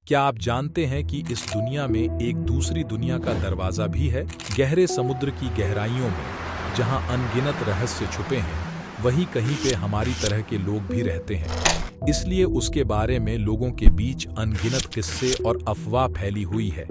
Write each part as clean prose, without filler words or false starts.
क्या आप जानते हैं कि इस दुनिया में एक दूसरी दुनिया का दरवाजा भी है? गहरे समुद्र की गहराइयों में जहां अनगिनत रहस्य छुपे हैं, वहीं कहीं पे हमारी तरह के लोग भी रहते हैं। इसलिए उसके बारे में लोगों के बीच अनगिनत किस्से और अफवाह फैली हुई है।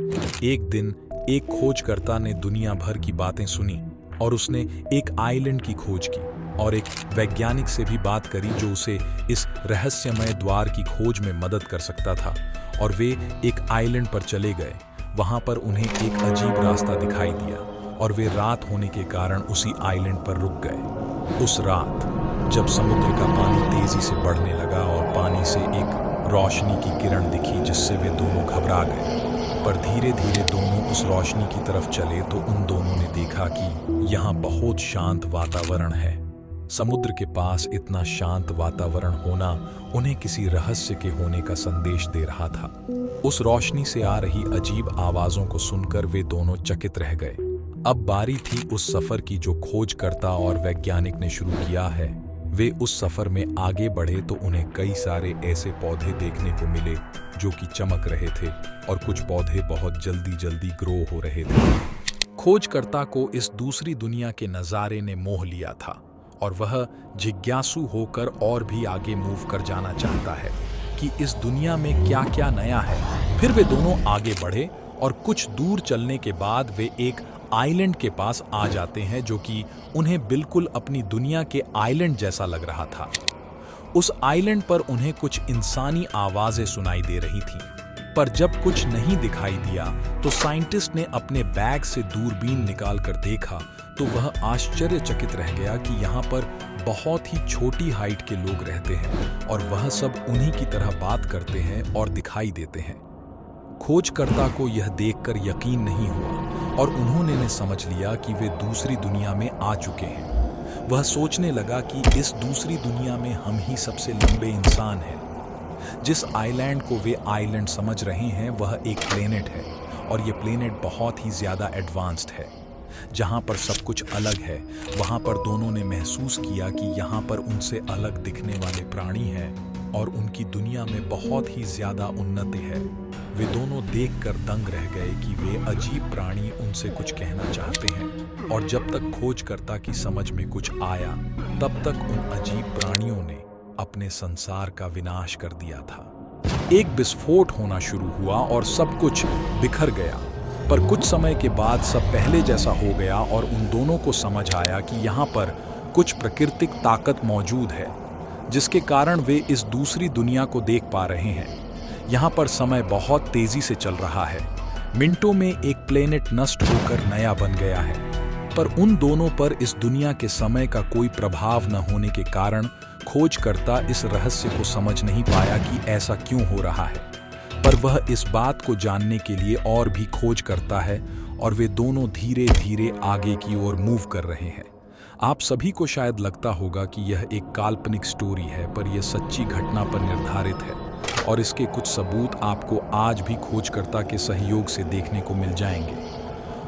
एक दिन एक खोजकर्ता ने दुनिया भर की बातें सुनी और उसने एक आइलैंड की खोज की और एक वैज्ञानिक से भी बात करी जो उसे इस रहस्यमय द्वार की खोज में मदद कर सकता था। और वे एक आइलैंड पर चले गए। वहां पर उन्हें एक अजीब रास्ता दिखाई दिया और वे रात होने के कारण उसी आइलैंड पर रुक गए। उस रात जब समुद्र का पानी तेजी से बढ़ने लगा और पानी से एक रोशनी की किरण दिखी जिससे वे दोनों घबरा गए, पर धीरे धीरे दोनों उस रोशनी की तरफ चले तो उन दोनों ने देखा कि यहाँ बहुत शांत वातावरण है। समुद्र के पास इतना शांत वातावरण होना उन्हें किसी रहस्य के होने का संदेश दे रहा था। उस रोशनी से आ रही अजीब आवाजों को सुनकर वे दोनों चकित रह गए। अब बारी थी उस सफर की जो खोजकर्ता और वैज्ञानिक ने शुरू किया है। वे उस सफर में आगे बढ़े तो उन्हें कई सारे ऐसे पौधे देखने को मिले जो कि चमक रहे थे और कुछ पौधे बहुत जल्दी जल्दी ग्रो हो रहे थे। खोजकर्ता को इस दूसरी दुनिया के नज़ारे ने मोह लिया था और वह जिज्ञासु होकर और भी आगे मूव कर जाना चाहता है कि इस दुनिया में क्या क्या नया है। फिर वे दोनों आगे बढ़े और कुछ दूर चलने के बाद वे एक आइलैंड के पास आ जाते हैं जो कि उन्हें बिल्कुल अपनी दुनिया के आइलैंड जैसा लग रहा था। उस आइलैंड पर उन्हें कुछ इंसानी आवाजें सुनाई दे रही थीं, पर जब कुछ नहीं दिखाई दिया तो साइंटिस्ट ने अपने बैग से दूरबीन निकालकर देखा तो वह आश्चर्यचकित रह गया कि यहाँ पर बहुत ही छोटी हाइट के लोग रहते हैं और वह सब उन्हीं की तरह बात करते हैं और दिखाई देते हैं। खोजकर्ता को यह देखकर यकीन नहीं हुआ और उन्होंने समझ लिया कि वे दूसरी दुनिया में आ चुके हैं। वह सोचने लगा कि इस दूसरी दुनिया में हम ही सबसे लंबे इंसान हैं। जिस आइलैंड को वे आइलैंड समझ रहे हैं वह एक प्लेनेट है और ये प्लेनेट बहुत ही ज़्यादा एडवांस्ड है। जहाँ पर सब कुछ अलग है, वहाँ पर दोनों ने महसूस किया कि यहाँ पर उनसे अलग दिखने वाले प्राणी हैं और उनकी दुनिया में बहुत ही ज़्यादा उन्नति है। वे दोनों देखकर दंग रह गए कि वे अजीब प्राणी उनसे कुछ कहना चाहते हैं और जब तक खोजकर्ता की समझ में कुछ आया तब तक उन अजीब प्राणियों ने अपने संसार का विनाश कर दिया था। एक विस्फोट होना शुरू हुआ और सब कुछ बिखर गया, पर कुछ समय के बाद सब पहले जैसा हो गया और उन दोनों को समझ आया कि यहाँ पर कुछ प्राकृतिक ताकत मौजूद है जिसके कारण वे इस दूसरी दुनिया को देख पा रहे हैं। यहाँ पर समय बहुत तेजी से चल रहा है। मिनटों में एक प्लेनेट नष्ट होकर नया बन गया है, पर उन दोनों पर इस दुनिया के समय का कोई प्रभाव न होने के कारण खोजकर्ता इस रहस्य को समझ नहीं पाया कि ऐसा क्यों हो रहा है। पर वह इस बात को जानने के लिए और भी खोज करता है और वे दोनों धीरे धीरे आगे की ओर मूव कर रहे हैं। आप सभी को शायद लगता होगा कि यह एक काल्पनिक स्टोरी है, पर यह सच्ची घटना पर निर्धारित है और इसके कुछ सबूत आपको आज भी खोजकर्ता के सहयोग से देखने को मिल जाएंगे।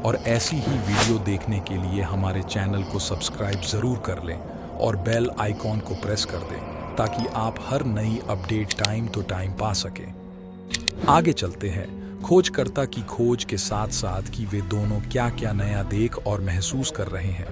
और ऐसी ही वीडियो देखने के लिए हमारे चैनल को सब्सक्राइब ज़रूर कर लें और बेल आइकॉन को प्रेस कर दें ताकि आप हर नई अपडेट टाइम तो टाइम पा सकें। आगे चलते हैं खोजकर्ता की खोज के साथ साथ कि वे दोनों क्या क्या नया देख और महसूस कर रहे हैं।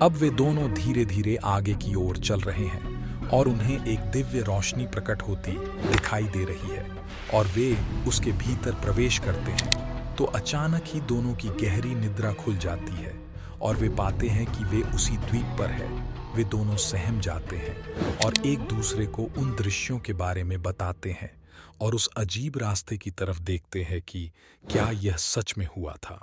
अब वे दोनों धीरे धीरे आगे की ओर चल रहे हैं और उन्हें एक दिव्य रोशनी प्रकट होती दिखाई दे रही है और वे उसके भीतर प्रवेश करते हैं तो अचानक ही दोनों की गहरी निद्रा खुल जाती है और वे पाते हैं कि वे उसी द्वीप पर है। वे दोनों सहम जाते हैं और एक दूसरे को उन दृश्यों के बारे में बताते हैं और उस अजीब रास्ते की तरफ देखते हैं कि क्या यह सच में हुआ था।